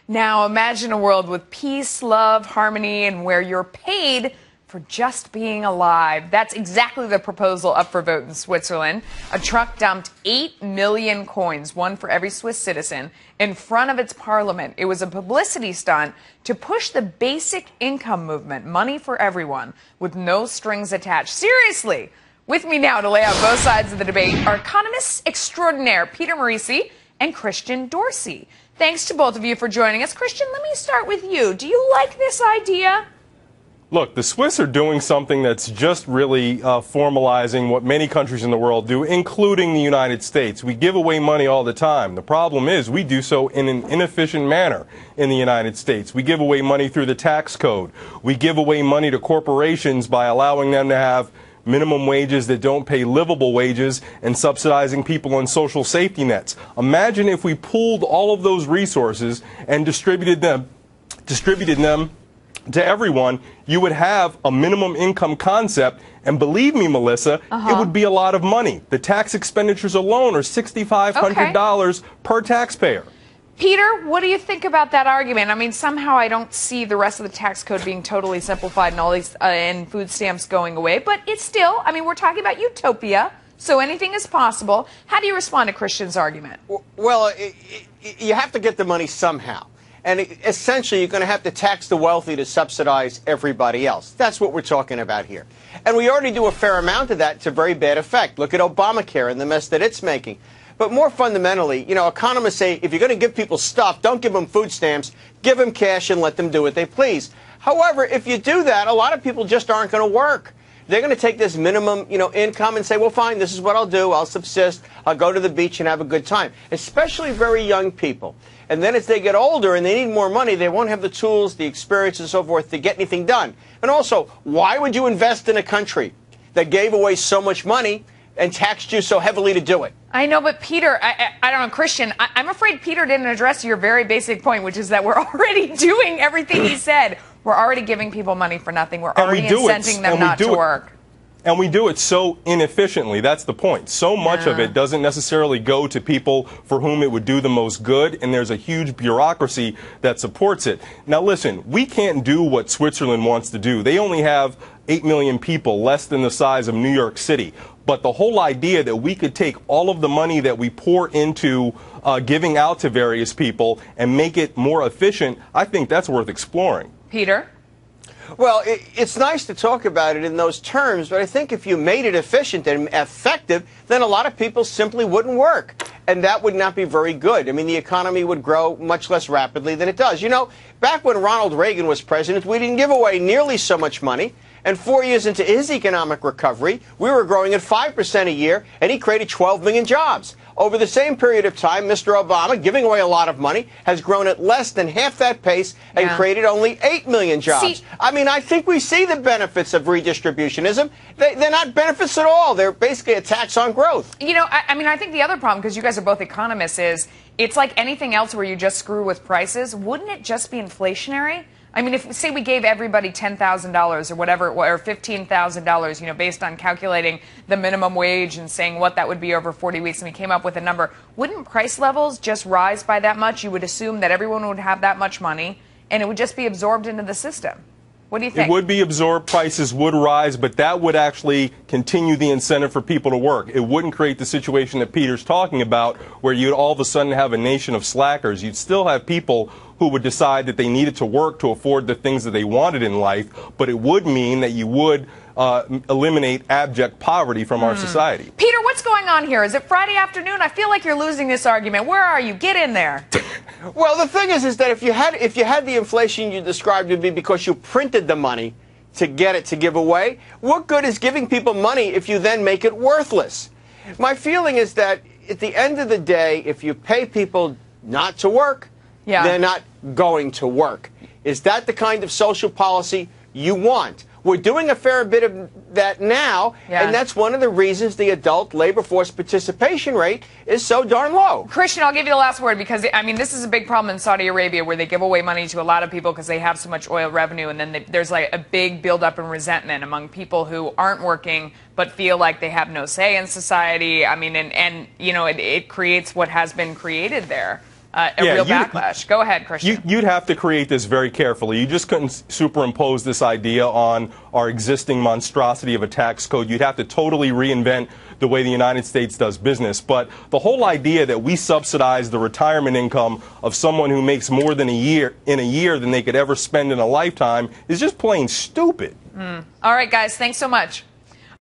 Now imagine a world with peace, love, harmony, and where you're paid for just being alive. That's exactly the proposal up for vote in Switzerland. A truck dumped 8 million coins, one for every Swiss citizen, in front of its parliament. It was a publicity stunt to push the basic income movement, money for everyone, with no strings attached. Seriously! With me now to lay out both sides of the debate are economists extraordinaire Peter Morici and Christian Dorsey. Thanks to both of you for joining us. Christian, let me start with you. Do you like this idea? Look, the Swiss are doing something that's just really formalizing what many countries in the world do, including the United States. We give away money all the time. The problem is we do so in an inefficient manner in the United States. We give away money through the tax code. We give away money to corporations by allowing them to have minimum wages that don't pay livable wages and subsidizing people on social safety nets. Imagine if we pooled all of those resources and distributed them to everyone. You would have a minimum income concept, and believe me, Melissa, it would be a lot of money. The tax expenditures alone are $6,500 per taxpayer. Peter, what do you think about that argument? I mean, somehow I don't see the rest of the tax code being totally simplified and all these and food stamps going away, but it's still, I mean, we're talking about utopia, so anything is possible. How do you respond to Christian's argument? Well, you have to get the money somehow. And essentially, you're going to have to tax the wealthy to subsidize everybody else. That's what we're talking about here. And we already do a fair amount of that to very bad effect. Look at Obamacare and the mess that it's making. But more fundamentally, you know, economists say if you're going to give people stuff, don't give them food stamps, give them cash and let them do what they please. However, if you do that, a lot of people just aren't going to work. They're going to take this minimum, income and say, well, fine, this is what I'll do. I'll subsist. I'll go to the beach and have a good time, especially very young people. And then as they get older and they need more money, they won't have the tools, the experience, and so forth to get anything done. And also, why would you invest in a country that gave away so much money and taxed you so heavily to do it? I know, but Peter, I don't know, Christian, I'm afraid Peter didn't address your very basic point, which is that we're already doing everything he said. We're already giving people money for nothing. We're already incenting them not to work. And we do it so inefficiently. That's the point. So much of it doesn't necessarily go to people for whom it would do the most good, and there's a huge bureaucracy that supports it. Now, listen, we can't do what Switzerland wants to do. They only have 8 million people, less than the size of New York City. But the whole idea that we could take all of the money that we pour into giving out to various people and make it more efficient, I think that's worth exploring. Peter? Well, it's nice to talk about it in those terms, but I think if you made it efficient and effective, then a lot of people simply wouldn't work. And that would not be very good. I mean, the economy would grow much less rapidly than it does. You know, back when Ronald Reagan was president, we didn't give away nearly so much money. And 4 years into his economic recovery, we were growing at 5% a year, and he created 12 million jobs. Over the same period of time, Mr. Obama, giving away a lot of money, has grown at less than half that pace and created only 8 million jobs. I mean, I think we see the benefits of redistributionism. They're not benefits at all. They're basically a tax on growth. You know, I mean, I think the other problem, because you guys are both economists, is it's like anything else where you just screw with prices. Wouldn't it just be inflationary? I mean, if, say, we gave everybody $10,000 or whatever, or $15,000, based on calculating the minimum wage and saying what that would be over 40 weeks, and we came up with a number, wouldn't price levels just rise by that much? You would assume that everyone would have that much money, and it would just be absorbed into the system. What do you think? It would be absorbed, prices would rise, but that would actually continue the incentive for people to work. It wouldn't create the situation that Peter's talking about, where you'd all of a sudden have a nation of slackers. You'd still have people who would decide that they needed to work to afford the things that they wanted in life, but it would mean that you would eliminate abject poverty from our society. Peter, what's going on here? Is it Friday afternoon? I feel like you're losing this argument. Where are you? Get in there. Well, the thing is that if you had the inflation you described, it would be because you printed the money to get it to give away. What good is giving people money if you then make it worthless? My feeling is that at the end of the day, if you pay people not to work, they're not going to work. Is that the kind of social policy you want? We're doing a fair bit of that now, and that's one of the reasons the adult labor force participation rate is so darn low. Christian, I'll give you the last word because, I mean, this is a big problem in Saudi Arabia where they give away money to a lot of people because they have so much oil revenue, and then there's like a big buildup in resentment among people who aren't working but feel like they have no say in society. I mean, and you know, it creates what has been created there. real backlash. Go ahead, Christian. You'd have to create this very carefully. You just couldn't superimpose this idea on our existing monstrosity of a tax code. You'd have to totally reinvent the way the United States does business. But the whole idea that we subsidize the retirement income of someone who makes more than in a year than they could ever spend in a lifetime is just plain stupid. All right, guys, thanks so much.